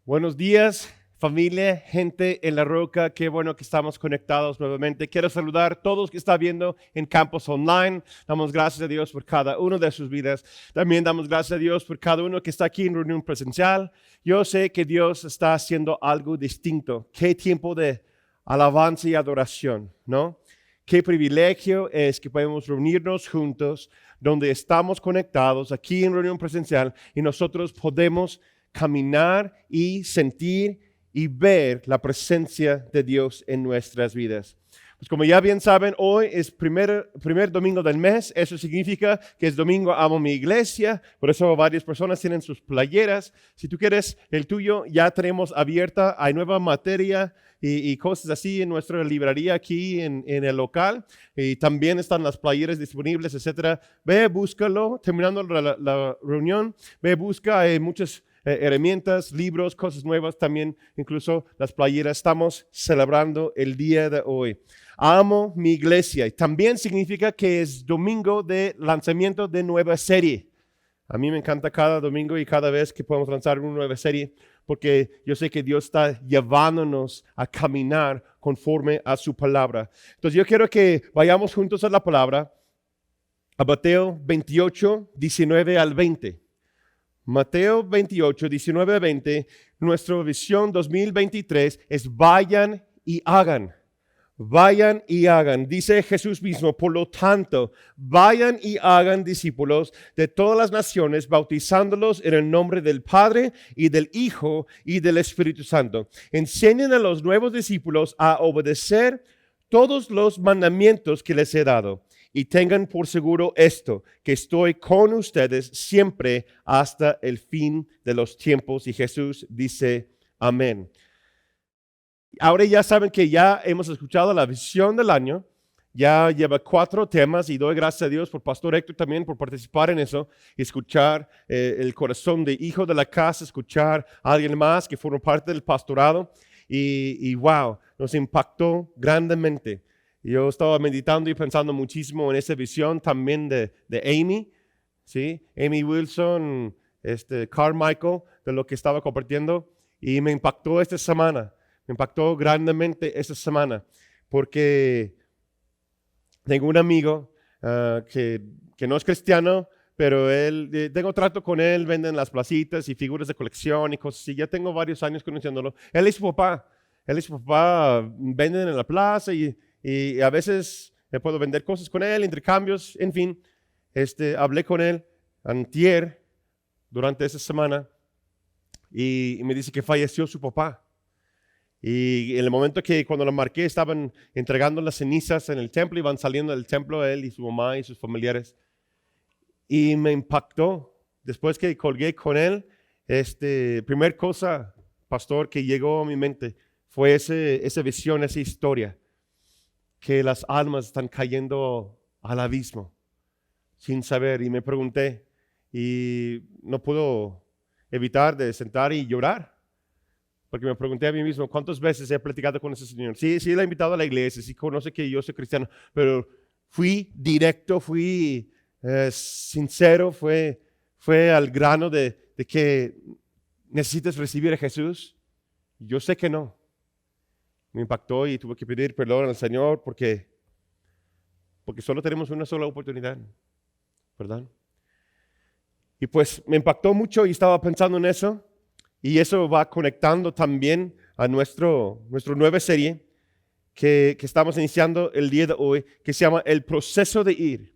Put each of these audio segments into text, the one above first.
Buenos días, familia, gente en la roca. Qué bueno que estamos conectados nuevamente. Quiero saludar a todos que están viendo en campus online. Damos gracias a Dios por cada uno de sus vidas. También damos gracias a Dios por cada uno que está aquí en reunión presencial. Yo sé que Dios está haciendo algo distinto. Qué tiempo de alabanza y adoración, ¿no? Qué privilegio es que podemos reunirnos juntos donde estamos conectados aquí en reunión presencial y nosotros podemos caminar y sentir y ver la presencia de Dios en nuestras vidas. Pues como ya bien saben, hoy es primer domingo del mes. Eso significa que es domingo amo mi iglesia. Por eso varias personas tienen sus playeras. Si tú quieres el tuyo, ya tenemos abierta. Hay nueva materia y cosas así en nuestra librería aquí en el local. Y también están las playeras disponibles, etcétera. Ve, búscalo. Terminando la reunión, ve, busca muchas herramientas, libros, cosas nuevas, también incluso las playeras. Estamos celebrando el día de hoy. Amo mi iglesia. Y también significa que es domingo de lanzamiento de nueva serie. A mí me encanta cada domingo y cada vez que podemos lanzar una nueva serie, porque yo sé que Dios está llevándonos a caminar conforme a su palabra. Entonces yo quiero que vayamos juntos a la palabra, a Mateo 28, 19 al 20. Mateo 28, 19 a 20, nuestra visión 2023 es vayan y hagan. Vayan y hagan, dice Jesús mismo. Por lo tanto, vayan y hagan discípulos de todas las naciones, bautizándolos en el nombre del Padre y del Hijo y del Espíritu Santo. Enseñen a los nuevos discípulos a obedecer todos los mandamientos que les he dado. Y tengan por seguro esto, que estoy con ustedes siempre hasta el fin de los tiempos. Y Jesús dice, amén. Ahora ya saben que ya hemos escuchado la visión del año. Ya lleva 4 temas y doy gracias a Dios por Pastor Héctor también por participar en eso. Y escuchar el corazón de hijo de la casa, escuchar a alguien más que formó parte del pastorado. Y wow, nos impactó grandemente. Yo estaba meditando y pensando muchísimo en esa visión también de Amy, ¿sí? Amy Wilson, Carmichael, de lo que estaba compartiendo. Y me impactó esta semana, me impactó grandemente esta semana, porque tengo un amigo que no es cristiano, pero tengo trato con él, venden las placitas y figuras de colección y cosas así. Ya tengo varios años conociéndolo. Él es su papá, venden en la plaza y a veces me puedo vender cosas con él, intercambios, en fin. Hablé con él antier, durante esa semana, y me dice que falleció su papá. Y en el momento que cuando lo marqué, estaban entregando las cenizas en el templo, iban saliendo del templo él y su mamá y sus familiares. Y me impactó. Después que colgué con él, primer cosa, pastor, que llegó a mi mente fue esa visión, esa historia, que las almas están cayendo al abismo sin saber. Y me pregunté y no puedo evitar de sentar y llorar, porque me pregunté a mí mismo, ¿cuántas veces he platicado con ese señor? Sí, le he invitado a la iglesia, sí conoce que yo soy cristiano, pero fui directo, fui sincero, fue al grano de que necesitas recibir a Jesús. Yo sé que no. Me impactó y tuve que pedir perdón al Señor porque solo tenemos una sola oportunidad, ¿verdad? Y pues me impactó mucho y estaba pensando en eso, y eso va conectando también a nuestra nueva serie que estamos iniciando el día de hoy, que se llama El Proceso de Ir.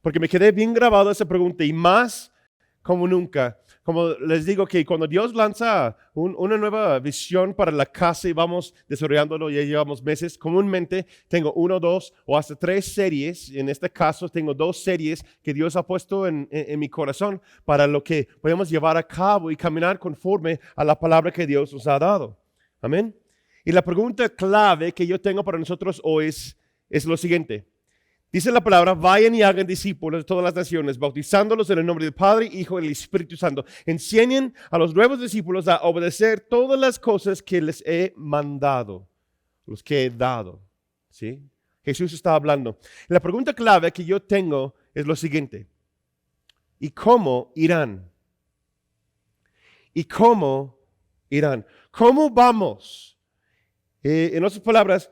Porque me quedé bien grabado esa pregunta, y más como nunca. Como les digo, que cuando Dios lanza una nueva visión para la casa y vamos desarrollándolo, ya llevamos meses, comúnmente tengo 1, 2 o hasta 3 series. En este caso tengo 2 series que Dios ha puesto en mi corazón para lo que podemos llevar a cabo y caminar conforme a la palabra que Dios nos ha dado. Amén. Y la pregunta clave que yo tengo para nosotros hoy es lo siguiente. Dice la palabra, vayan y hagan discípulos de todas las naciones, bautizándolos en el nombre del Padre, Hijo y del Espíritu Santo. Enseñen a los nuevos discípulos a obedecer todas las cosas que les he mandado, los que he dado. ¿Sí? Jesús está hablando. La pregunta clave que yo tengo es lo siguiente. ¿Y cómo irán? ¿Y cómo irán. ¿Cómo vamos? En otras palabras,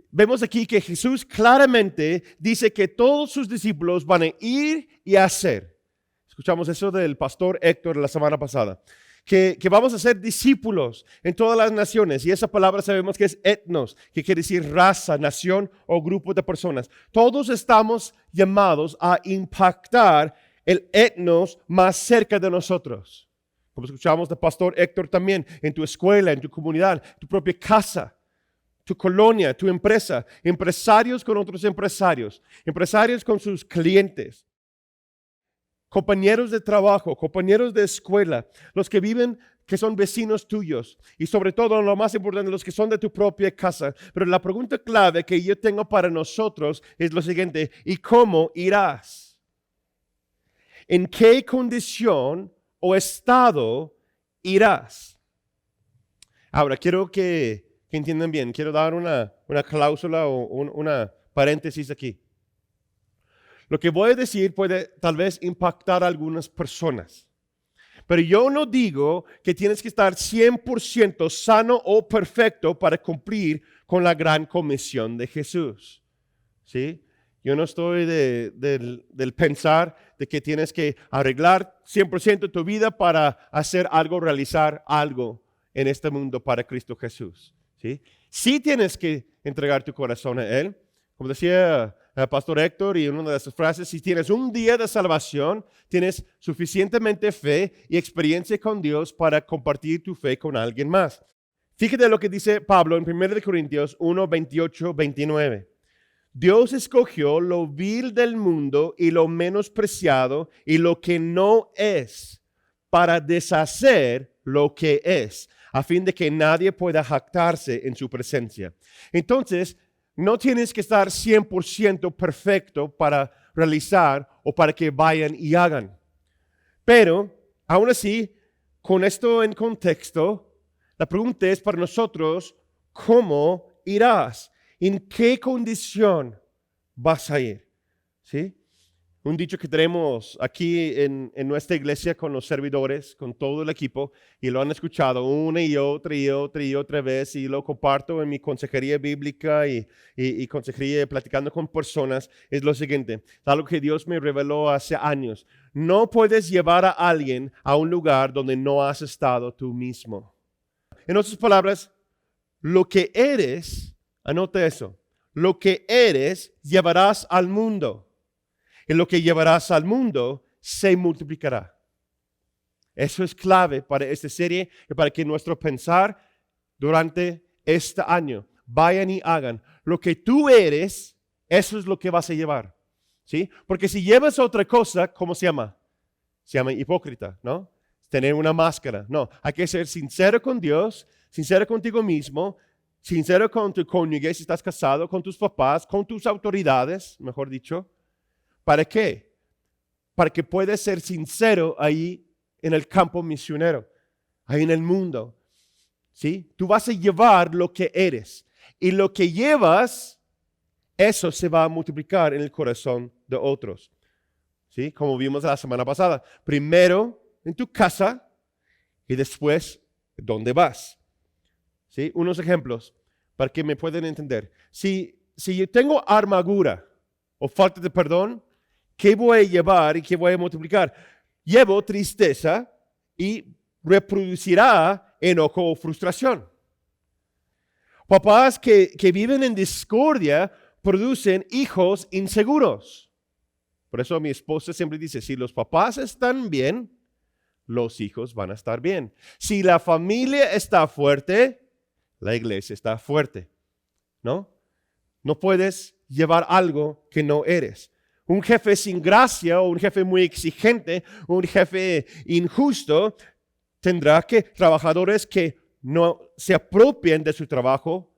vemos aquí que Jesús claramente dice que todos sus discípulos van a ir y hacer. Escuchamos eso del pastor Héctor la semana pasada. Que vamos a ser discípulos en todas las naciones. Y esa palabra sabemos que es etnos, que quiere decir raza, nación o grupo de personas. Todos estamos llamados a impactar el etnos más cerca de nosotros. Como escuchamos del pastor Héctor también, en tu escuela, en tu comunidad, tu propia casa, tu colonia, tu empresa, empresarios con otros empresarios, empresarios con sus clientes, compañeros de trabajo, compañeros de escuela, los que viven, que son vecinos tuyos y sobre todo, lo más importante, los que son de tu propia casa. Pero la pregunta clave que yo tengo para nosotros es lo siguiente: ¿y cómo irás? ¿En qué condición o estado irás? Ahora, quiero que entiendan bien, quiero dar una cláusula o una paréntesis aquí. Lo que voy a decir puede tal vez impactar a algunas personas. Pero yo no digo que tienes que estar 100% sano o perfecto para cumplir con la gran comisión de Jesús. ¿Sí? Yo no estoy del pensar de que tienes que arreglar 100% tu vida para hacer algo, realizar algo en este mundo para Cristo Jesús. ¿Sí? Sí tienes que entregar tu corazón a Él. Como decía el pastor Héctor, y una de sus frases: si tienes un día de salvación, tienes suficientemente fe y experiencia con Dios para compartir tu fe con alguien más. Fíjate lo que dice Pablo en 1 Corintios 1, 28, 29. Dios escogió lo vil del mundo y lo menospreciado y lo que no es, para deshacer lo que es, a fin de que nadie pueda jactarse en su presencia. Entonces, no tienes que estar 100% perfecto para realizar o para que vayan y hagan. Pero, aún así, con esto en contexto, la pregunta es para nosotros: ¿cómo irás? ¿En qué condición vas a ir? ¿Sí? Un dicho que tenemos aquí en nuestra iglesia con los servidores, con todo el equipo, y lo han escuchado una y otra vez, y lo comparto en mi consejería bíblica y consejería platicando con personas, es lo siguiente: es algo que Dios me reveló hace años. No puedes llevar a alguien a un lugar donde no has estado tú mismo. En otras palabras, lo que eres, anota eso, lo que eres llevarás al mundo. Y lo que llevarás al mundo se multiplicará. Eso es clave para esta serie y para que nuestro pensar durante este año vayan y hagan. Lo que tú eres, eso es lo que vas a llevar. ¿Sí? Porque si llevas otra cosa, ¿cómo se llama? Se llama hipócrita, ¿no? Tener una máscara. No, hay que ser sincero con Dios, sincero contigo mismo, sincero con tu cónyuge si estás casado, con tus papás, con tus autoridades, mejor dicho. ¿Para qué? Para que puedas ser sincero ahí en el campo misionero, ahí en el mundo. ¿Sí? Tú vas a llevar lo que eres. Y lo que llevas, eso se va a multiplicar en el corazón de otros. ¿Sí? Como vimos la semana pasada. Primero en tu casa y después ¿dónde vas? ¿Sí? Unos ejemplos para que me puedan entender. Si yo tengo amargura o falta de perdón, ¿qué voy a llevar y qué voy a multiplicar? Llevo tristeza y reproducirá enojo o frustración. Papás que viven en discordia producen hijos inseguros. Por eso mi esposa siempre dice: si los papás están bien, los hijos van a estar bien. Si la familia está fuerte, la iglesia está fuerte. ¿No? No puedes llevar algo que no eres. Un jefe sin gracia o un jefe muy exigente, un jefe injusto, tendrá que trabajadores que no se apropien de su trabajo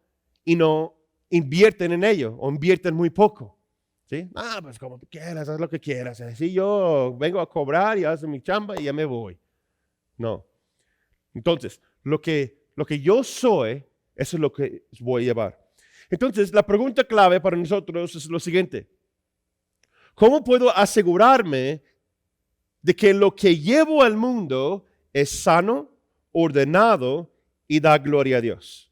y no invierten en ello o invierten muy poco. ¿Sí? Pues como tú quieras, haz lo que quieras. Así yo vengo a cobrar y hago mi chamba y ya me voy. No. Entonces, lo que yo soy, eso es lo que voy a llevar. Entonces, la pregunta clave para nosotros es lo siguiente: ¿cómo puedo asegurarme de que lo que llevo al mundo es sano, ordenado y da gloria a Dios.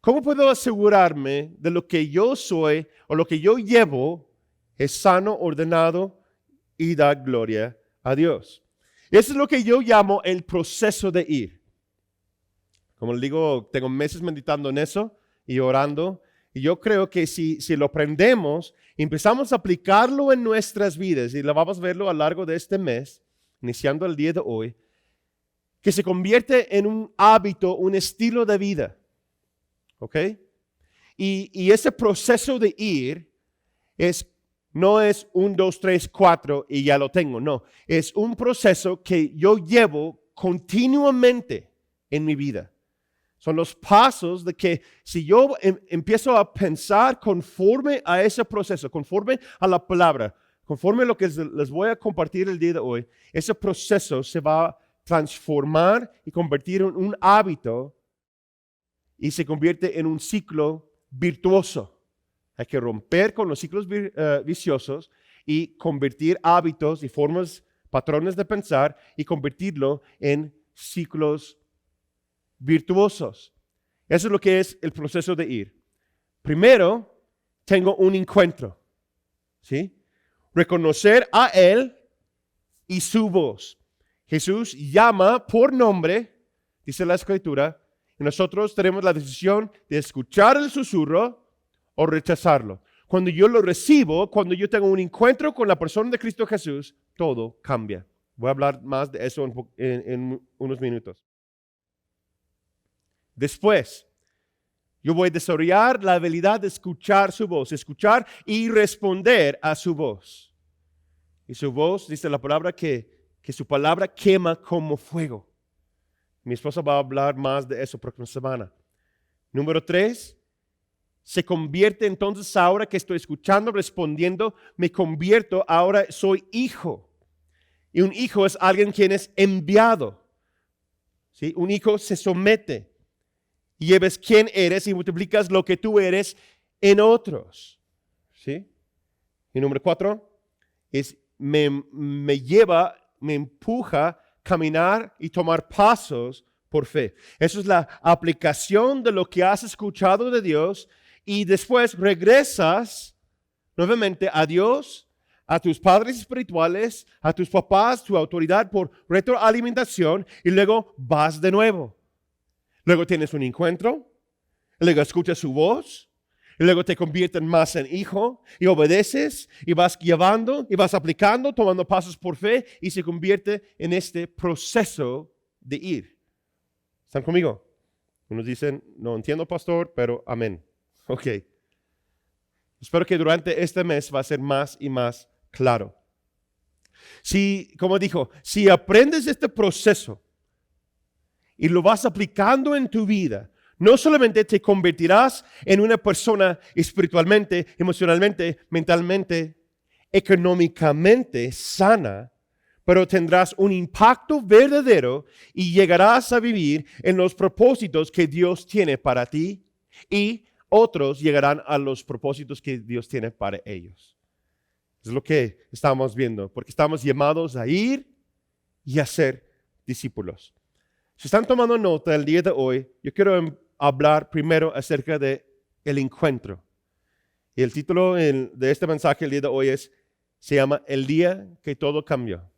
¿Cómo puedo asegurarme de lo que yo soy o lo que yo llevo es sano, ordenado y da gloria a Dios? Eso es lo que yo llamo el proceso de ir. Como les digo, tengo meses meditando en eso y orando. Y yo creo que si lo aprendemos, empezamos a aplicarlo en nuestras vidas, y lo vamos a verlo a lo largo de este mes, iniciando el día de hoy, que se convierte en un hábito, un estilo de vida. ¿Ok? Y ese proceso de ir no es 1, 2, 3, 4 y ya lo tengo. No, es un proceso que yo llevo continuamente en mi vida. Son los pasos de que si yo empiezo a pensar conforme a ese proceso, conforme a la palabra, conforme a lo que les voy a compartir el día de hoy, ese proceso se va a transformar y convertir en un hábito y se convierte en un ciclo virtuoso. Hay que romper con los ciclos viciosos y convertir hábitos y formas, patrones de pensar y convertirlo en ciclos virtuosos. Eso es lo que es el proceso de ir. Primero, tengo un encuentro. ¿Sí? Reconocer a Él y su voz. Jesús llama por nombre, dice la Escritura, y nosotros tenemos la decisión de escuchar el susurro o rechazarlo. Cuando yo lo recibo, cuando yo tengo un encuentro con la persona de Cristo Jesús, todo cambia. Voy a hablar más de eso en unos minutos. Después, yo voy a desarrollar la habilidad de escuchar su voz, escuchar y responder a su voz. Y su voz, dice la palabra, que su palabra quema como fuego. Mi esposa va a hablar más de eso próxima semana. Número 3, se convierte entonces, ahora que estoy escuchando, respondiendo, me convierto, ahora soy hijo. Y un hijo es alguien quien es enviado. ¿Sí? Un hijo se somete. Y lleves quién eres y multiplicas lo que tú eres en otros. ¿Sí? Y número 4 es me empuja a caminar y tomar pasos por fe. Eso es la aplicación de lo que has escuchado de Dios, y después regresas nuevamente a Dios, a tus padres espirituales, a tus papás, tu autoridad por retroalimentación, y luego vas de nuevo. Luego tienes un encuentro, luego escuchas su voz, y luego te conviertes más en hijo y obedeces y vas llevando y vas aplicando, tomando pasos por fe, y se convierte en este proceso de ir. ¿Están conmigo? Unos dicen, no entiendo, pastor, pero amén. Ok. Espero que durante este mes va a ser más y más claro. Como dijo, si aprendes este proceso y lo vas aplicando en tu vida, no solamente te convertirás en una persona espiritualmente, emocionalmente, mentalmente, económicamente sana, pero tendrás un impacto verdadero y llegarás a vivir en los propósitos que Dios tiene para ti, y otros llegarán a los propósitos que Dios tiene para ellos. Es lo que estamos viendo, porque estamos llamados a ir y a ser discípulos. Si están tomando nota el día de hoy, yo quiero hablar primero acerca de el encuentro. Y el título de este mensaje el día de hoy se llama El día que todo cambió.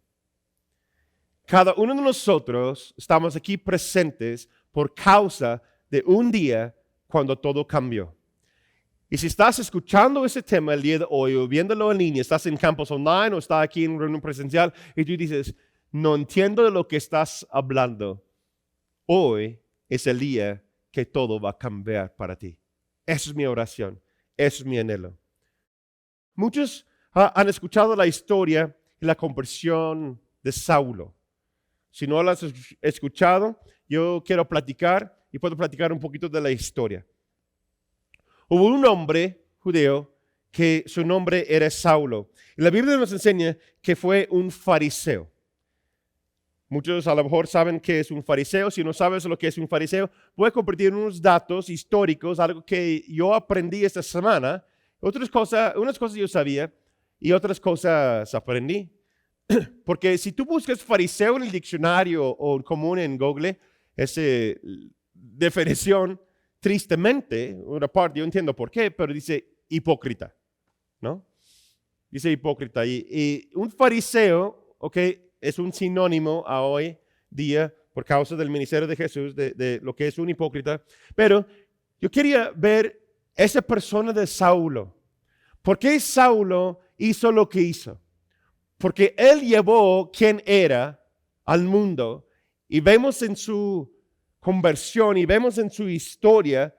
Cada uno de nosotros estamos aquí presentes por causa de un día cuando todo cambió. Y si estás escuchando ese tema el día de hoy o viéndolo en línea, estás en campus online o estás aquí en reunión presencial y tú dices, no entiendo de lo que estás hablando, hoy es el día que todo va a cambiar para ti. Esa es mi oración, eso es mi anhelo. Muchos han escuchado la historia y la conversión de Saulo. Si no la has escuchado, yo quiero platicar y puedo platicar un poquito de la historia. Hubo un hombre judeo que su nombre era Saulo. Y la Biblia nos enseña que fue un fariseo. Muchos a lo mejor saben qué es un fariseo. Si no sabes lo que es un fariseo, voy a compartir unos datos históricos, algo que yo aprendí esta semana. Unas cosas yo sabía y otras cosas aprendí. Porque si tú buscas fariseo en el diccionario o común en Google, esa definición, tristemente, una parte, yo entiendo por qué, pero dice hipócrita, ¿no? Dice hipócrita. Y un fariseo, ok, es un sinónimo a hoy día por causa del ministerio de Jesús, de lo que es un hipócrita. Pero yo quería ver esa persona de Saulo. ¿Por qué Saulo hizo lo que hizo? Porque él llevó quien era al mundo y vemos en su conversión y vemos en su historia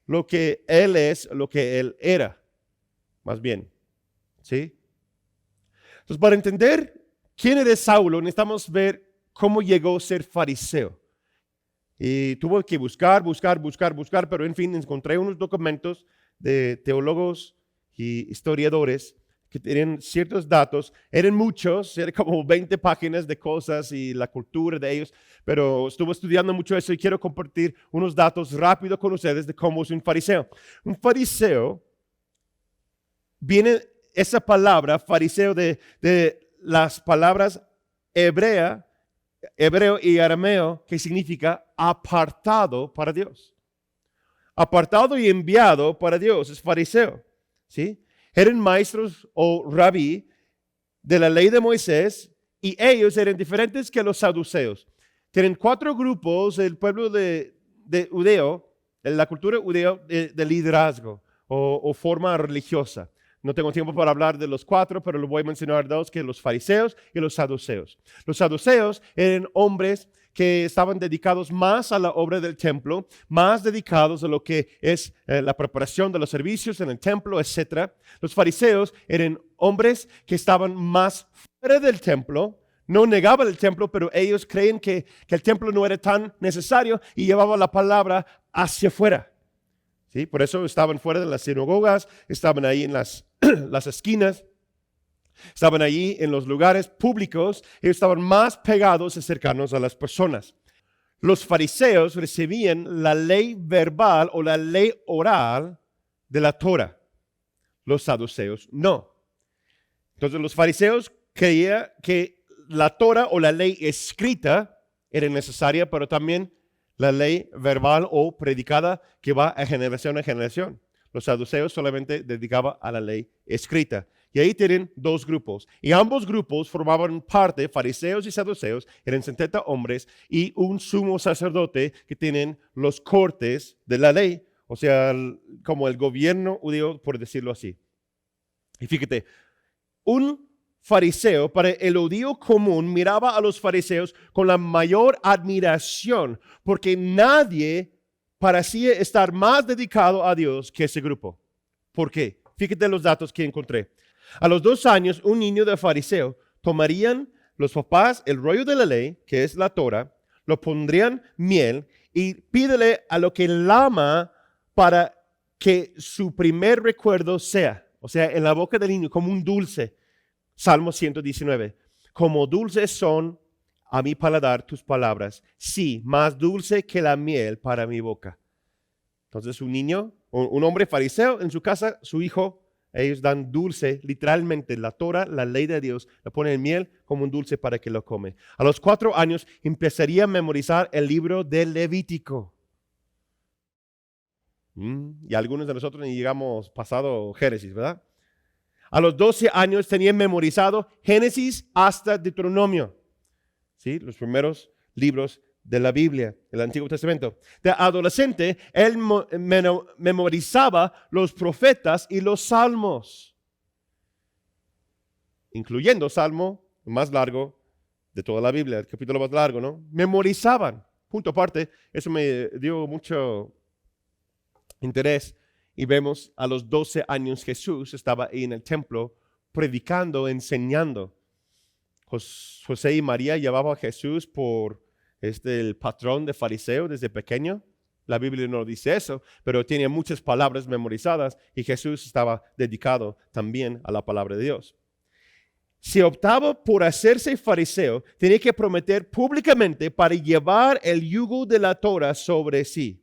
lo que él es, lo que él era, más bien. ¿Sí? Entonces, para entender quién era Saulo, necesitamos ver cómo llegó a ser fariseo. Y tuve que buscar, pero en fin, encontré unos documentos de teólogos y historiadores que tienen ciertos datos. Eran muchos, eran como 20 páginas de cosas y la cultura de ellos, pero estuve estudiando mucho eso y quiero compartir unos datos rápidos con ustedes de cómo es un fariseo. Un fariseo viene esa palabra, fariseo, de las palabras hebreo y arameo, que significa apartado para Dios. Apartado y enviado para Dios es fariseo, ¿sí? Eran maestros o rabí de la ley de Moisés y ellos eran diferentes que los saduceos. Tienen 4 grupos del pueblo de judeo, en la cultura judeo, de liderazgo o forma religiosa. No tengo tiempo para hablar de los 4, pero les voy a mencionar 2, que los fariseos y los saduceos. Los saduceos eran hombres que estaban dedicados más a la obra del templo, más dedicados a lo que es la preparación de los servicios en el templo, etc. Los fariseos eran hombres que estaban más fuera del templo, no negaban el templo, pero ellos creen que el templo no era tan necesario y llevaban la palabra hacia afuera. ¿Sí? Por eso estaban fuera de las sinagogas, estaban ahí en las esquinas, estaban allí en los lugares públicos, ellos estaban más pegados y cercanos a las personas. Los fariseos recibían la ley verbal o la ley oral de la Torah. Los saduceos no. Entonces los fariseos creían que la Torah o la ley escrita era necesaria, pero también la ley verbal o predicada que va a generación. Los saduceos solamente dedicaban a la ley escrita. Y ahí tienen 2 grupos. Y ambos grupos formaban parte, fariseos y saduceos, eran 70 hombres y un sumo sacerdote que tienen los cortes de la ley, o sea, como el gobierno judío, por decirlo así. Y fíjate, un fariseo, para el judío común, miraba a los fariseos con la mayor admiración, porque nadie parecía estar más dedicado a Dios que ese grupo. ¿Por qué? Fíjate los datos que encontré. A los 2 años, un niño de fariseo tomarían los papás el rollo de la ley, que es la Torah, lo pondrían miel y pídele a lo que él ama para que su primer recuerdo sea, o sea, en la boca del niño, como un dulce. Salmo 119. Como dulces son a mi paladar tus palabras, sí, más dulce que la miel para mi boca. Entonces un niño, un hombre fariseo en su casa, su hijo, ellos dan dulce, literalmente la Torah, la ley de Dios, le ponen miel como un dulce para que lo come. A los 4 años empezaría a memorizar el libro del Levítico. Y algunos de nosotros ni llegamos pasado Génesis, ¿verdad? A los 12 años tenían memorizado Génesis hasta Deuteronomio, ¿sí? Los primeros libros de la Biblia, el Antiguo Testamento. De adolescente, él memorizaba los profetas y los salmos, incluyendo Salmo más largo de toda la Biblia, el capítulo más largo, ¿no? Memorizaban. Punto aparte, eso me dio mucho interés. Y vemos a los 12 años Jesús estaba ahí en el templo predicando, enseñando. José y María llevaban a Jesús por el patrón de fariseo desde pequeño. La Biblia no dice eso, pero tenía muchas palabras memorizadas y Jesús estaba dedicado también a la palabra de Dios. Si optaba por hacerse fariseo, tenía que prometer públicamente para llevar el yugo de la Torah sobre sí.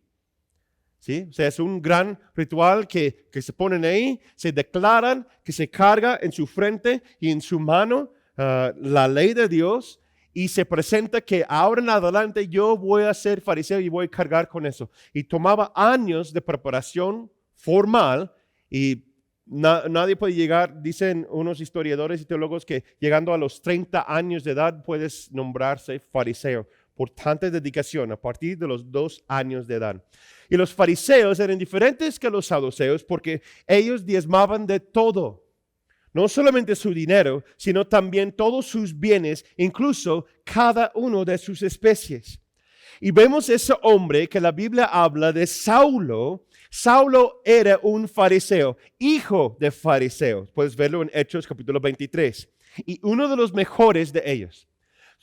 ¿Sí? O sea, es un gran ritual que se ponen ahí, se declaran que se carga en su frente y en su mano la ley de Dios y se presenta que ahora en adelante yo voy a ser fariseo y voy a cargar con eso. Y tomaba años de preparación formal y nadie puede llegar, dicen unos historiadores y teólogos, que llegando a los 30 años de edad puedes nombrarse fariseo por tanta dedicación a partir de los 2 años de edad. Y los fariseos eran diferentes que los saduceos porque ellos diezmaban de todo. No solamente su dinero, sino también todos sus bienes, incluso cada uno de sus especies. Y vemos ese hombre que la Biblia habla de Saulo. Saulo era un fariseo, hijo de fariseos. Puedes verlo en Hechos capítulo 23. Y uno de los mejores de ellos.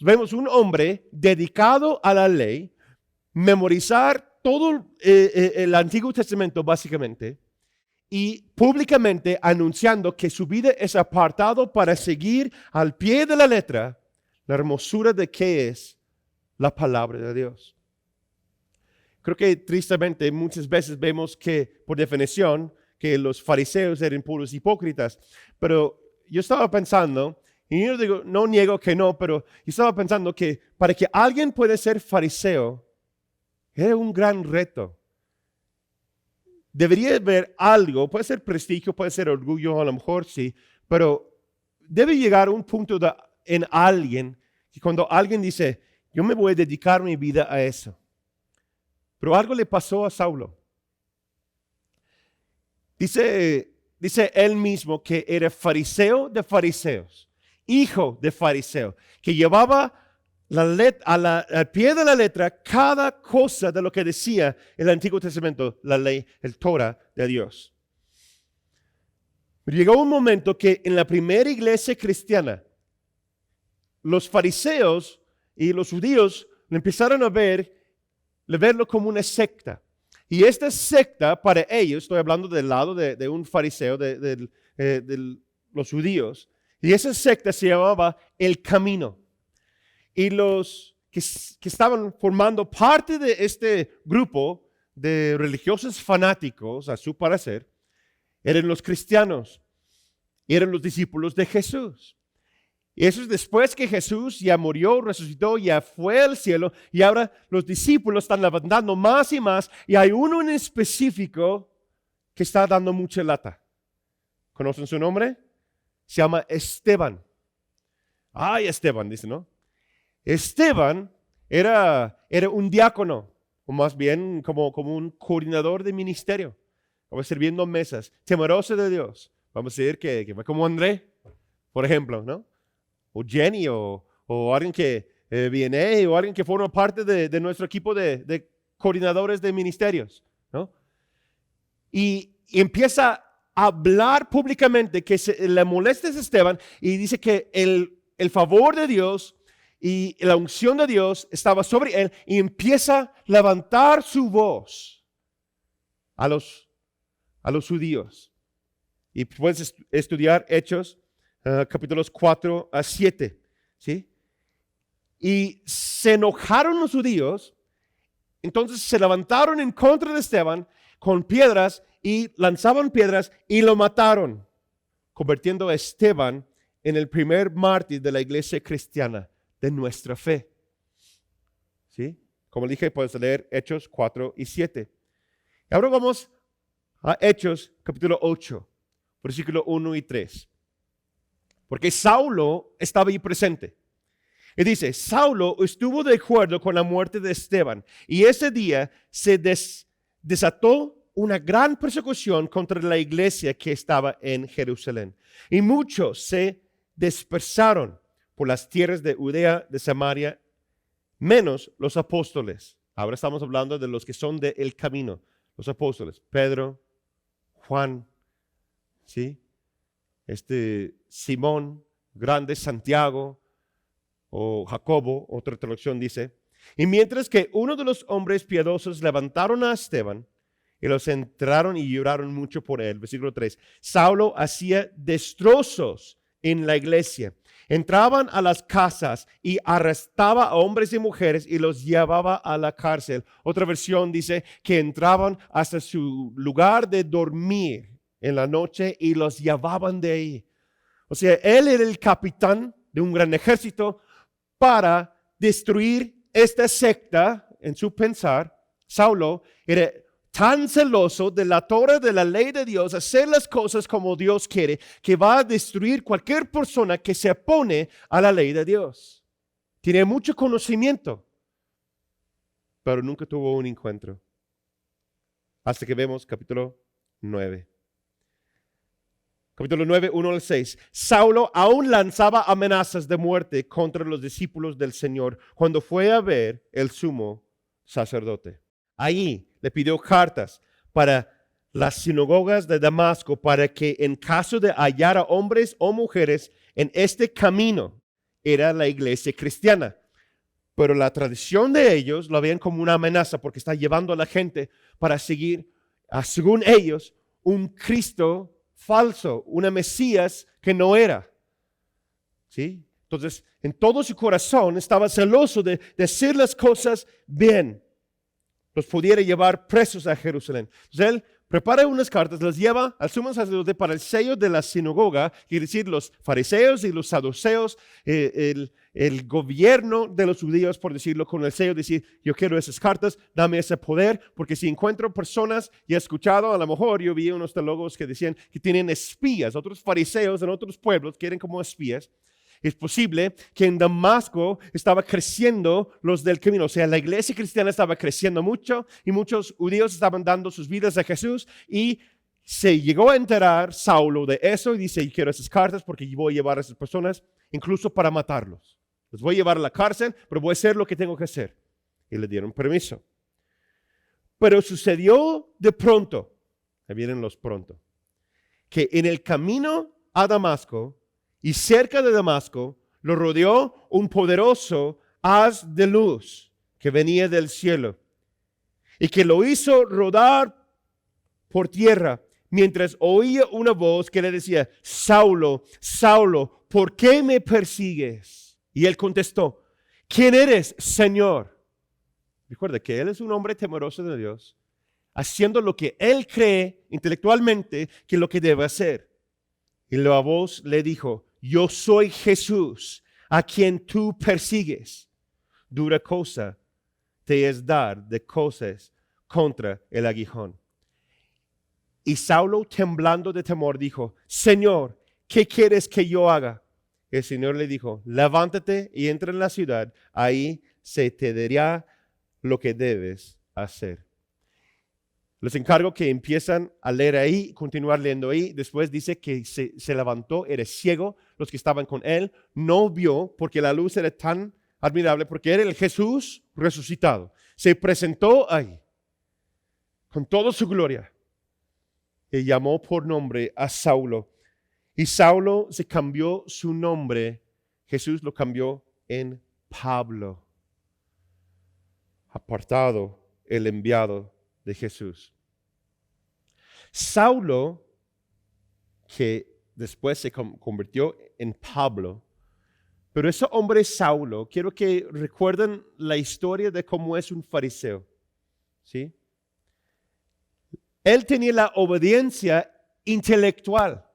Vemos un hombre dedicado a la ley, memorizar todo el Antiguo Testamento básicamente, y públicamente anunciando que su vida es apartado para seguir al pie de la letra la hermosura de qué es la palabra de Dios. Creo que tristemente muchas veces vemos que, por definición, que los fariseos eran puros hipócritas, pero yo estaba pensando, y yo digo, no niego que no, pero yo estaba pensando que para que alguien pueda ser fariseo, era un gran reto. Debería haber algo, puede ser prestigio, puede ser orgullo, a lo mejor sí, pero debe llegar a un punto en alguien que cuando alguien dice, yo me voy a dedicar mi vida a eso. Pero algo le pasó a Saulo. Dice él mismo que era fariseo de fariseos, hijo de fariseo, que llevaba al pie de la letra cada cosa de lo que decía el Antiguo Testamento, la ley, el Torah de Dios. Pero llegó un momento que en la primera iglesia cristiana, los fariseos y los judíos empezaron a verlo como una secta. Y esta secta para ellos, estoy hablando del lado de un fariseo, de los judíos, y esa secta se llamaba El Camino. Y los que estaban formando parte de este grupo de religiosos fanáticos, a su parecer, eran los cristianos, eran los discípulos de Jesús. Y eso es después que Jesús ya murió, resucitó, ya fue al cielo, y ahora los discípulos están levantando más y más, y hay uno en específico que está dando mucha lata. ¿Conocen su nombre? Se llama Esteban. Ay, Esteban, dice, ¿no? Esteban era un diácono, o más bien como un coordinador de ministerio, como sirviendo mesas, temeroso de Dios. Vamos a decir que fue como André, por ejemplo, ¿no? O Jenny, o alguien que viene, o alguien que forma parte de nuestro equipo de coordinadores de ministerios, ¿no? Y empieza a hablar públicamente que le molesta a Esteban y dice que el favor de Dios y la unción de Dios estaba sobre él y empieza a levantar su voz a los judíos. Y puedes estudiar Hechos capítulos 4 a 7, ¿sí? Y se enojaron los judíos, entonces se levantaron en contra de Esteban con piedras y lanzaban piedras y lo mataron, convirtiendo a Esteban en el primer mártir de la iglesia cristiana, de nuestra fe. ¿Sí? Como dije, puedes leer Hechos 4 y 7. Y ahora vamos a Hechos capítulo 8, versículo 1 y 3. Porque Saulo estaba ahí presente. Y dice, Saulo estuvo de acuerdo con la muerte de Esteban. Y ese día se desató una gran persecución contra la iglesia que estaba en Jerusalén. Y muchos se dispersaron por las tierras de Judea, de Samaria, menos los apóstoles. Ahora estamos hablando de los que son del camino, los apóstoles, Pedro, Juan, ¿sí? Simón, grande, Santiago o Jacobo, otra traducción dice. Y mientras que uno de los hombres piadosos levantaron a Esteban y los entraron y lloraron mucho por él. Versículo 3. Saulo hacía destrozos en la iglesia. Entraban a las casas y arrestaba a hombres y mujeres y los llevaba a la cárcel. Otra versión dice que entraban hasta su lugar de dormir en la noche y los llevaban de ahí. O sea, él era el capitán de un gran ejército, para destruir esta secta. En su pensar, Saulo era tan celoso de la Torah, de la ley de Dios, hacer las cosas como Dios quiere, que va a destruir cualquier persona que se opone a la ley de Dios. Tiene mucho conocimiento, pero nunca tuvo un encuentro. Hasta que vemos capítulo 9. Capítulo 9, 1 al 6. Saulo aún lanzaba amenazas de muerte contra los discípulos del Señor cuando fue a ver el sumo sacerdote. Allí le pidió cartas para las sinagogas de Damasco para que en caso de hallar a hombres o mujeres en este camino, era la iglesia cristiana. Pero la tradición de ellos lo veían como una amenaza porque está llevando a la gente para seguir, según ellos, un Cristo falso, una Mesías que no era. ¿Sí? Entonces, en todo su corazón estaba celoso de hacer las cosas bien. Los pudiera llevar presos a Jerusalén. Entonces, él prepara unas cartas, las lleva al sumo sacerdote para el sello de la sinagoga, es decir, los fariseos y los saduceos, el gobierno de los judíos, por decirlo, con el sello, decir, yo quiero esas cartas, dame ese poder, porque si encuentro personas, y he escuchado, a lo mejor yo vi unos teólogos que decían que tienen espías, otros fariseos en otros pueblos quieren como espías. Es posible que en Damasco estaba creciendo los del camino, o sea, la iglesia cristiana estaba creciendo mucho y muchos judíos estaban dando sus vidas a Jesús y se llegó a enterar Saulo de eso y dice, yo quiero esas cartas porque yo voy a llevar a esas personas incluso para matarlos. Los voy a llevar a la cárcel, pero voy a hacer lo que tengo que hacer. Y le dieron permiso. Pero sucedió de pronto, ahí vienen los pronto, que en el camino a Damasco, y cerca de Damasco lo rodeó un poderoso haz de luz que venía del cielo y que lo hizo rodar por tierra mientras oía una voz que le decía, Saulo, Saulo, ¿por qué me persigues? Y él contestó, ¿quién eres, Señor? Recuerda que él es un hombre temeroso de Dios, haciendo lo que él cree intelectualmente que es lo que debe hacer. Y la voz le dijo, yo soy Jesús, a quien tú persigues. Dura cosa te es dar de cosas contra el aguijón. Y Saulo, temblando de temor, dijo, Señor, ¿qué quieres que yo haga? El Señor le dijo, levántate y entra en la ciudad, ahí se te dirá lo que debes hacer. Les encargo que empiezan a leer ahí, continuar leyendo ahí. Después dice que se levantó, era ciego. Los que estaban con él no vio porque la luz era tan admirable, porque era el Jesús resucitado. Se presentó ahí con toda su gloria y llamó por nombre a Saulo. Y Saulo se cambió su nombre. Jesús lo cambió en Pablo. Apartado, el enviado de Jesús. Saulo, que después se convirtió en Pablo, pero ese hombre Saulo, quiero que recuerden la historia de cómo es un fariseo, ¿sí? Él tenía la obediencia intelectual.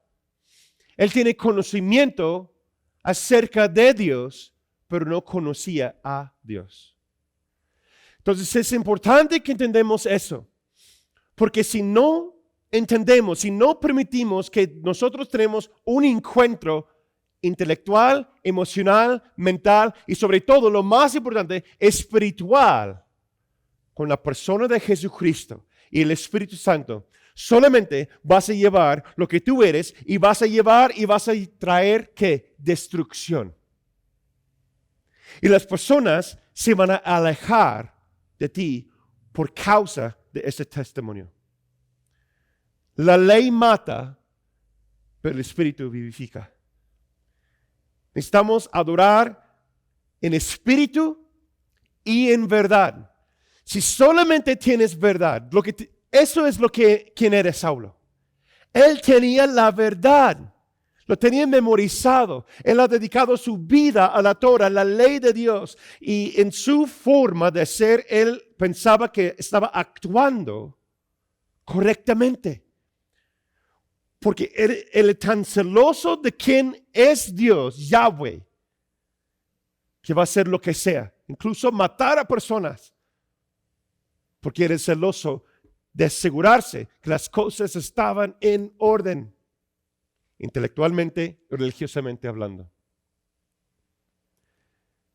Él tiene conocimiento acerca de Dios, pero no conocía a Dios. Entonces es importante que entendamos eso, porque si no entendemos, si no permitimos que nosotros tenemos un encuentro intelectual, emocional, mental y sobre todo, lo más importante, espiritual con la persona de Jesucristo y el Espíritu Santo, solamente vas a llevar lo que tú eres y vas a llevar y vas a traer ¿qué? Destrucción. Y las personas se van a alejar de ti por causa de ese testimonio. La ley mata, pero el Espíritu vivifica. Necesitamos adorar en espíritu y en verdad. Si solamente tienes verdad, eso es quién era Saulo. Él tenía la verdad. Lo tenía memorizado. Él ha dedicado su vida a la Torah, la ley de Dios. Y en su forma de ser, él pensaba que estaba actuando correctamente. Porque él es tan celoso de quién es Dios, Yahweh, que va a hacer lo que sea, incluso matar a personas, porque eres celoso de asegurarse que las cosas estaban en orden, intelectualmente y religiosamente hablando.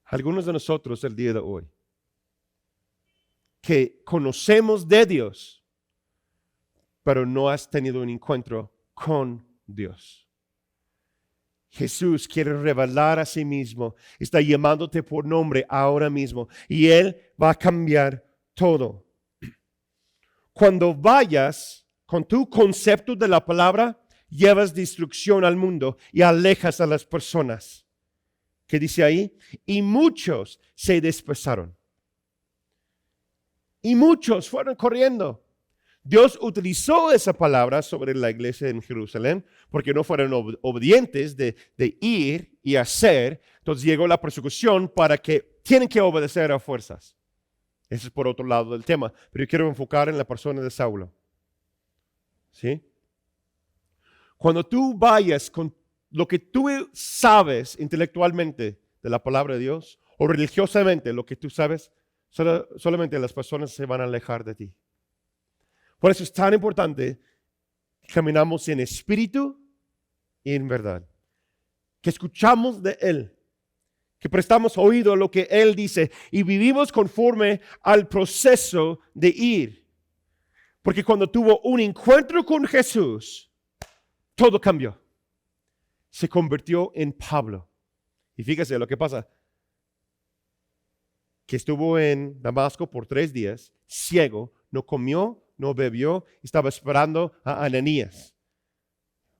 Algunos de nosotros el día de hoy, que conocemos de Dios, pero no has tenido un encuentro con Dios. Jesús quiere revelar a sí mismo, está llamándote por nombre ahora mismo y Él va a cambiar todo. Cuando vayas con tu concepto de la palabra, llevas destrucción al mundo y alejas a las personas. ¿Qué dice ahí? Y muchos se dispersaron. Y muchos fueron corriendo. Dios utilizó esa palabra sobre la iglesia en Jerusalén porque no fueron obedientes de ir y hacer. Entonces llegó la persecución para que tienen que obedecer a fuerzas. Ese es por otro lado del tema. Pero yo quiero enfocar en la persona de Saulo. ¿Sí? Cuando tú vayas con lo que tú sabes intelectualmente de la palabra de Dios o religiosamente lo que tú sabes, solamente las personas se van a alejar de ti. Por eso es tan importante que caminamos en espíritu y en verdad. Que escuchamos de Él. Que prestamos oído a lo que Él dice y vivimos conforme al proceso de ir. Porque cuando tuvo un encuentro con Jesús, todo cambió. Se convirtió en Pablo. Y fíjese lo que pasa. Que estuvo en Damasco por 3 días, ciego, no comió, no bebió, estaba esperando a Ananías.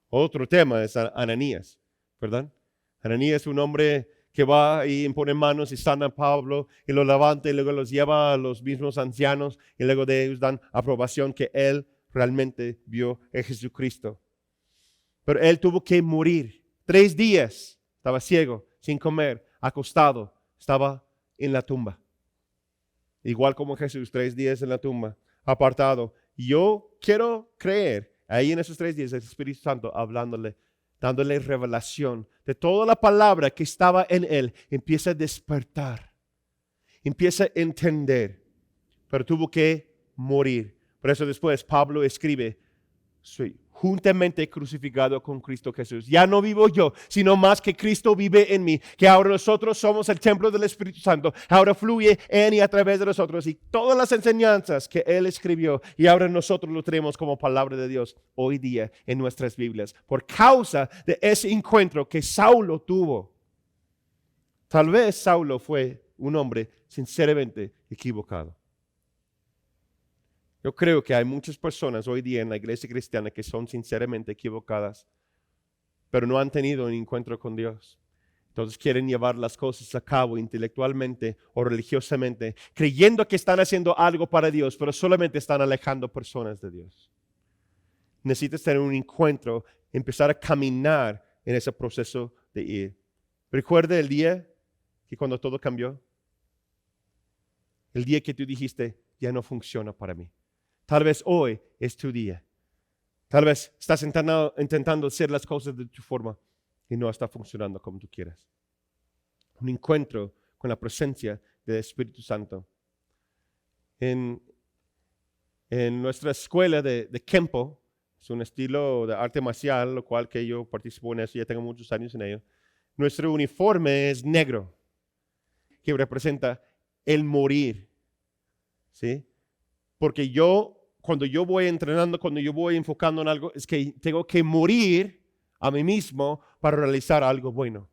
Otro tema es Ananías, ¿verdad? Ananías es un hombre que va y impone manos y sana a Pablo y lo levanta y luego los lleva a los mismos ancianos y luego de ellos dan aprobación que él realmente vio a Jesucristo. Pero él tuvo que morir. 3 días estaba ciego, sin comer, acostado, estaba en la tumba. Igual como Jesús, 3 días en la tumba, apartado. Yo quiero creer, ahí en esos 3 días, el Espíritu Santo hablándole, dándole revelación de toda la palabra que estaba en él. Empieza a despertar, empieza a entender, pero tuvo que morir. Por eso después Pablo escribe, soy juntamente crucificado con Cristo Jesús. Ya no vivo yo, sino más que Cristo vive en mí. Que ahora nosotros somos el templo del Espíritu Santo. Ahora fluye en y a través de nosotros. Y todas las enseñanzas que Él escribió, y ahora nosotros lo tenemos como palabra de Dios hoy día en nuestras Biblias. Por causa de ese encuentro que Saulo tuvo. Tal vez Saulo fue un hombre sinceramente equivocado. Yo creo que hay muchas personas hoy día en la iglesia cristiana que son sinceramente equivocadas, pero no han tenido un encuentro con Dios. Entonces quieren llevar las cosas a cabo intelectualmente o religiosamente, creyendo que están haciendo algo para Dios, pero solamente están alejando personas de Dios. Necesitas tener un encuentro, empezar a caminar en ese proceso de ir. Recuerda el día que cuando todo cambió, el día que tú dijiste, ya no funciona para mí. Tal vez hoy es tu día. Tal vez estás intentando hacer las cosas de tu forma y no está funcionando como tú quieras. Un encuentro con la presencia del Espíritu Santo. En nuestra escuela de Kempo, es un estilo de arte marcial, lo cual que yo participo en eso, ya tengo muchos años en ello. Nuestro uniforme es negro, que representa el morir. ¿Sí? Porque cuando yo voy entrenando, cuando yo voy enfocando en algo, es que tengo que morir a mí mismo para realizar algo bueno.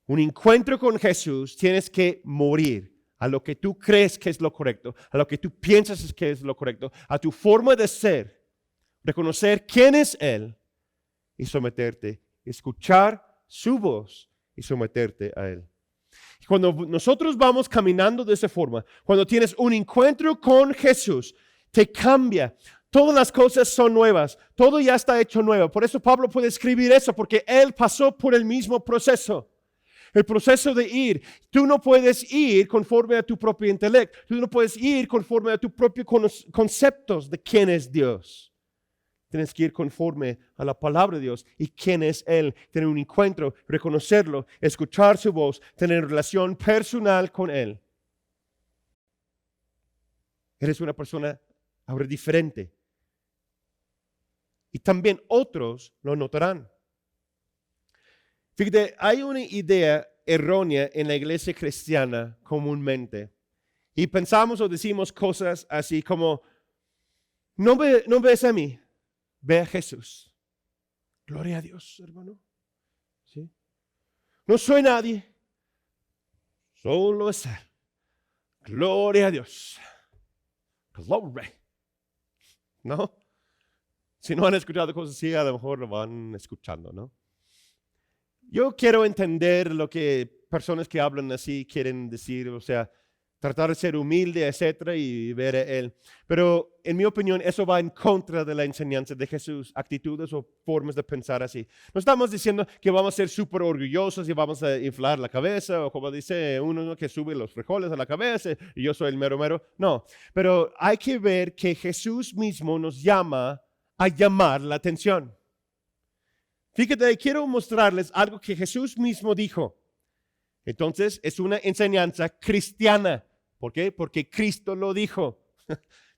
Un encuentro con Jesús, tienes que morir a lo que tú crees que es lo correcto, a lo que tú piensas que es lo correcto, a tu forma de ser, reconocer quién es Él y someterte, escuchar su voz y someterte a Él. Cuando nosotros vamos caminando de esa forma, cuando tienes un encuentro con Jesús, te cambia. Todas las cosas son nuevas. Todo ya está hecho nuevo. Por eso Pablo puede escribir eso, porque él pasó por el mismo proceso. El proceso de ir. Tú no puedes ir conforme a tu propio intelecto. Tú no puedes ir conforme a tus propios conceptos de quién es Dios. Tienes que ir conforme a la palabra de Dios y quién es Él. Tener un encuentro, reconocerlo, escuchar su voz, tener relación personal con Él. Eres una persona ahora diferente. Y también otros lo notarán. Fíjate, hay una idea errónea en la iglesia cristiana comúnmente. Y pensamos o decimos cosas así como, no ves a mí, ve a Jesús. Gloria a Dios, hermano. ¿Sí? No soy nadie, solo es Él. Gloria a Dios. Gloria. ¿No? Si no han escuchado cosas así, a lo mejor lo van escuchando, ¿no? Yo quiero entender lo que personas que hablan así quieren decir, o sea, tratar de ser humilde, etcétera, y ver a Él. Pero en mi opinión, eso va en contra de la enseñanza de Jesús, actitudes o formas de pensar así. No estamos diciendo que vamos a ser súper orgullosos y vamos a inflar la cabeza, o como dice uno, ¿no?, que sube los frijoles a la cabeza y yo soy el mero mero. No, pero hay que ver que Jesús mismo nos llama a llamar la atención. Fíjate, quiero mostrarles algo que Jesús mismo dijo. Entonces, es una enseñanza cristiana. ¿Por qué? Porque Cristo lo dijo.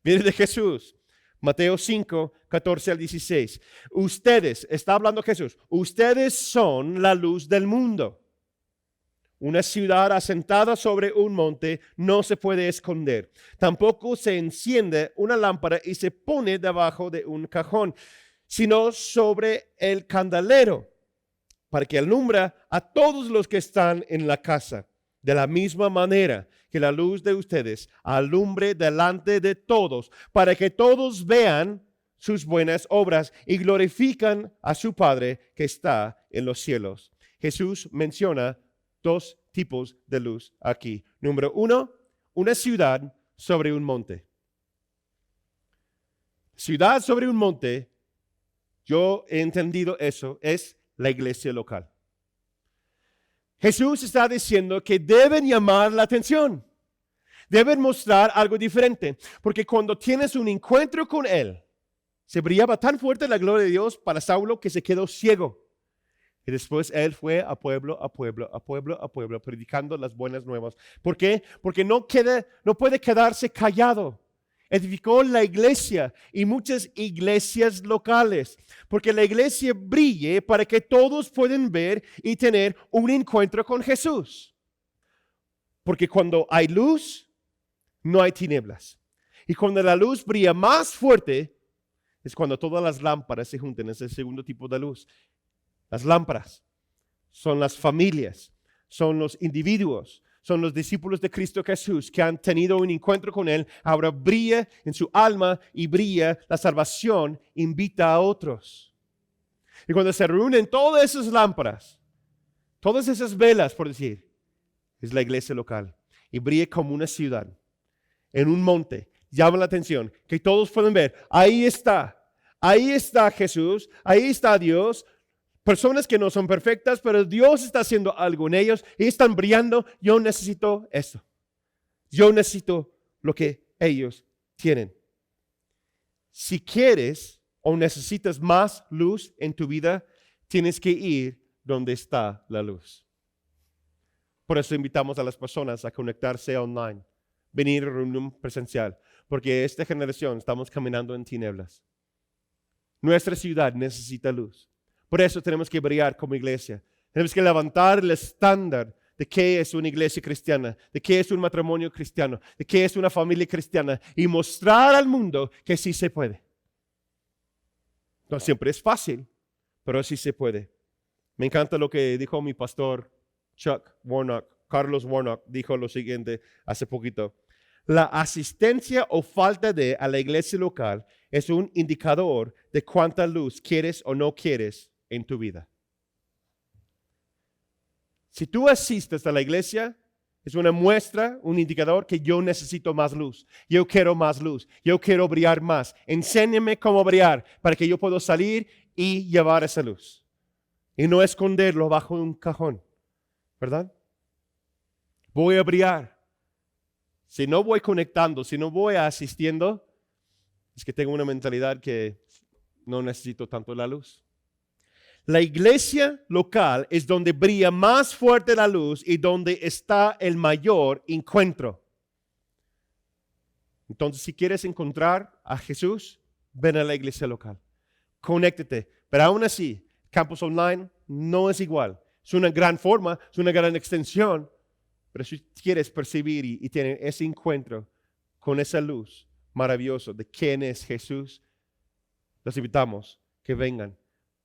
Viene de Jesús. Mateo 5, 14 al 16. Ustedes, está hablando Jesús, ustedes son la luz del mundo. Una ciudad asentada sobre un monte no se puede esconder. Tampoco se enciende una lámpara y se pone debajo de un cajón, sino sobre el candelero, para que alumbre a todos los que están en la casa. De la misma manera que la luz de ustedes alumbre delante de todos, para que todos vean sus buenas obras y glorifican a su Padre que está en los cielos. Jesús menciona dos tipos de luz aquí. Número uno, una ciudad sobre un monte. Ciudad sobre un monte, yo he entendido eso, es la iglesia local. Jesús está diciendo que deben llamar la atención, deben mostrar algo diferente, porque cuando tienes un encuentro con Él, se brillaba tan fuerte la gloria de Dios para Saulo que se quedó ciego. Y después Él fue a pueblo, predicando las buenas nuevas. ¿Por qué? Porque no puede quedarse callado. Edificó la iglesia y muchas iglesias locales, porque la iglesia brille para que todos puedan ver y tener un encuentro con Jesús. Porque cuando hay luz, no hay tinieblas. Y cuando la luz brilla más fuerte, es cuando todas las lámparas se juntan. Es el segundo tipo de luz. Las lámparas son las familias, son los individuos, son los discípulos de Cristo Jesús que han tenido un encuentro con Él. Ahora brilla en su alma y brilla la salvación, invita a otros. Y cuando se reúnen todas esas lámparas, todas esas velas, por decir, es la iglesia local. Y brilla como una ciudad, en un monte. Llama la atención, que todos pueden ver. Ahí está Jesús, ahí está Dios. Personas que no son perfectas, pero Dios está haciendo algo en ellos y están brillando. Yo necesito esto. Yo necesito lo que ellos tienen. Si quieres o necesitas más luz en tu vida, tienes que ir donde está la luz. Por eso invitamos a las personas a conectarse online, venir a reunión presencial, porque esta generación estamos caminando en tinieblas. Nuestra ciudad necesita luz. Por eso tenemos que brillar como iglesia. Tenemos que levantar el estándar de qué es una iglesia cristiana, de qué es un matrimonio cristiano, de qué es una familia cristiana y mostrar al mundo que sí se puede. No siempre es fácil, pero sí se puede. Me encanta lo que dijo mi pastor Carlos Warnock, dijo lo siguiente hace poquito. La asistencia o falta de a la iglesia local es un indicador de cuánta luz quieres o no quieres en tu vida. Si tú asistes a la iglesia, es una muestra, un indicador que yo necesito más luz. Yo quiero más luz. Yo quiero brillar más. Enséñame cómo brillar para que yo pueda salir y llevar esa luz. Y no esconderlo bajo un cajón. ¿Verdad? Voy a brillar. Si no voy conectando, si no voy asistiendo, es que tengo una mentalidad que no necesito tanto la luz. La iglesia local es donde brilla más fuerte la luz y donde está el mayor encuentro. Entonces, si quieres encontrar a Jesús, ven a la iglesia local. Conéctate. Pero aún así, Campus Online no es igual. Es una gran forma, es una gran extensión. Pero si quieres percibir y tener ese encuentro con esa luz maravillosa de quién es Jesús, los invitamos que vengan,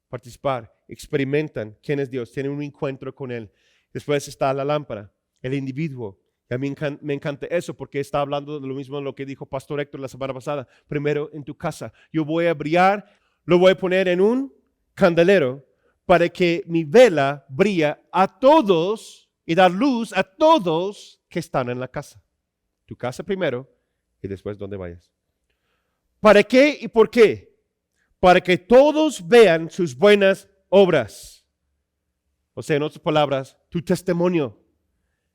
participar, experimentan quién es Dios, tienen un encuentro con Él. Después está la lámpara, el individuo. Y a mí me encanta eso porque está hablando de lo mismo de lo que dijo Pastor Héctor la semana pasada. Primero en tu casa. Yo voy a brillar, lo voy a poner en un candelero para que mi vela brille a todos y dar luz a todos que están en la casa. Tu casa primero y después donde vayas. ¿Para qué y por qué? Para que todos vean sus buenas obras. O sea, en otras palabras, tu testimonio.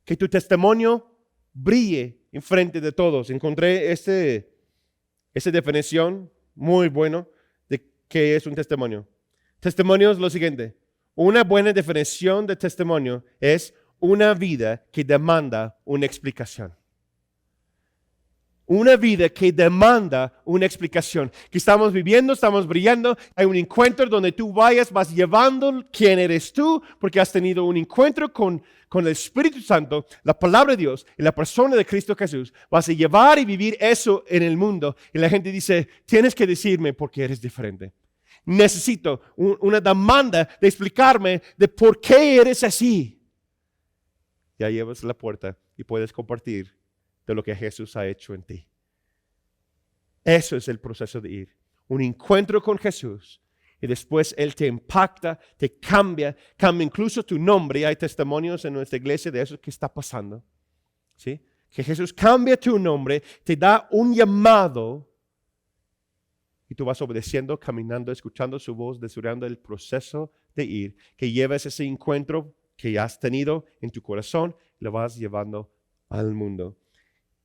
Que tu testimonio brille en frente de todos. Encontré esa definición muy buena de qué es un testimonio. Testimonio es lo siguiente. Una buena definición de testimonio es una vida que demanda una explicación. Una vida que demanda una explicación. Que estamos viviendo, estamos brillando. Hay un encuentro donde tú vas llevando quién eres tú, porque has tenido un encuentro con el Espíritu Santo, la palabra de Dios y la persona de Cristo Jesús. Vas a llevar y vivir eso en el mundo. Y la gente dice, tienes que decirme por qué eres diferente. Necesito una demanda de explicarme de por qué eres así. Ya llevas la puerta y puedes compartir de lo que Jesús ha hecho en ti. Eso es el proceso de ir. Un encuentro con Jesús y después Él te impacta, te cambia incluso tu nombre. Y hay testimonios en nuestra iglesia de eso que está pasando. ¿Sí? Que Jesús cambia tu nombre, te da un llamado y tú vas obedeciendo, caminando, escuchando su voz, desarrollando el proceso de ir. Que lleves ese encuentro que has tenido en tu corazón y lo vas llevando al mundo.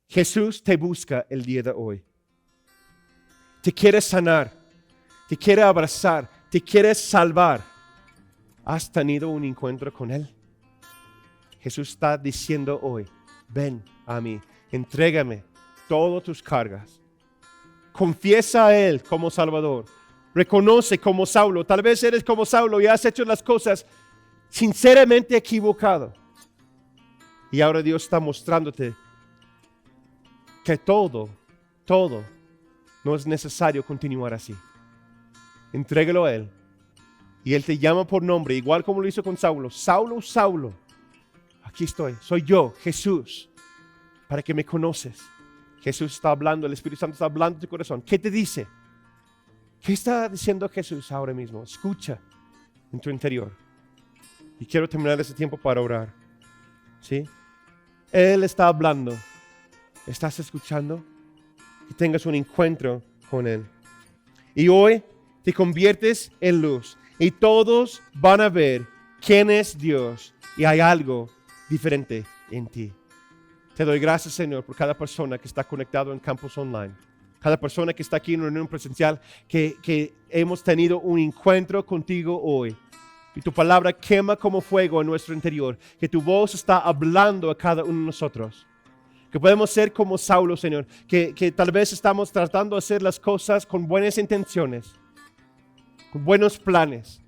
Jesús te busca el día de hoy. Te quiere sanar, te quiere abrazar, te quiere salvar. ¿Has tenido un encuentro con Él? Jesús está diciendo hoy, ven a mí, entrégame todas tus cargas. Confiesa a Él como Salvador. Reconoce como Saulo. Tal vez eres como Saulo y has hecho las cosas sinceramente equivocado. Y ahora Dios está mostrándote que todo no es necesario continuar así. Entrégalo a Él. Y Él te llama por nombre, igual como lo hizo con Saulo. Saulo, Saulo, aquí estoy, soy yo, Jesús, para que me conoces. Jesús está hablando, el Espíritu Santo está hablando en tu corazón. ¿Qué te dice? ¿Qué está diciendo Jesús ahora mismo? Escucha en tu interior. Y quiero terminar ese tiempo para orar. ¿Sí? Él está hablando. ¿Estás escuchando? Que tengas un encuentro con Él. Y hoy te conviertes en luz. Y todos van a ver quién es Dios. Y hay algo diferente en ti. Te doy gracias, Señor, por cada persona que está conectado en Campus Online. Cada persona que está aquí en reunión presencial, que hemos tenido un encuentro contigo hoy. Y tu palabra quema como fuego en nuestro interior. Que tu voz está hablando a cada uno de nosotros. Que podemos ser como Saulo, Señor. Que tal vez estamos tratando de hacer las cosas con buenas intenciones. Con buenos planes.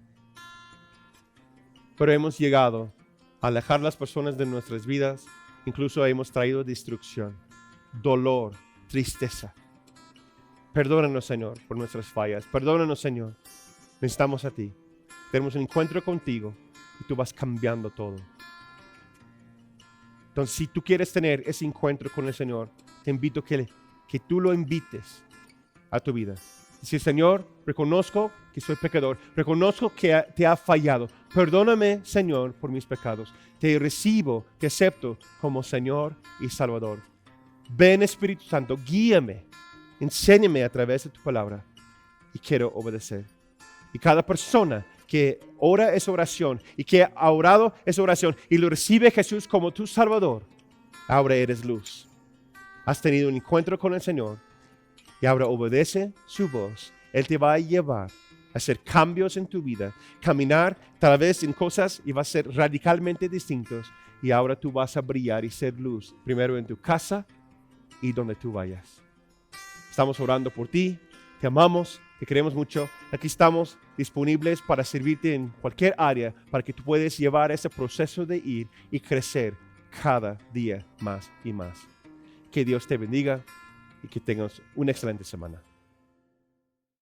Pero hemos llegado a alejar las personas de nuestras vidas. Incluso hemos traído destrucción, dolor, tristeza. Perdónanos, Señor, por nuestras fallas. Perdónanos, Señor. Necesitamos a ti. Tenemos un encuentro contigo y tú vas cambiando todo. Entonces, si tú quieres tener ese encuentro con el Señor, te invito que tú lo invites a tu vida. Dice, Señor, reconozco que soy pecador. Reconozco que te ha fallado. Perdóname, Señor, por mis pecados. Te recibo, te acepto como Señor y Salvador. Ven, Espíritu Santo, guíame. Enséñame a través de tu palabra. Y quiero obedecer. Y cada persona que ora esa oración y que ha orado esa oración y lo recibe Jesús como tu Salvador, ahora eres luz. Has tenido un encuentro con el Señor y ahora obedece su voz Él te va a llevar a hacer cambios en tu vida, caminar tal vez en cosas y va a ser radicalmente distintos. Y ahora tú vas a brillar y ser luz, primero en tu casa y donde tú vayas. Estamos orando por ti, te amamos, te queremos mucho. Aquí estamos disponibles para servirte en cualquier área, para que tú puedas llevar ese proceso de ir y crecer cada día más y más. Que Dios te bendiga y que tengas una excelente semana.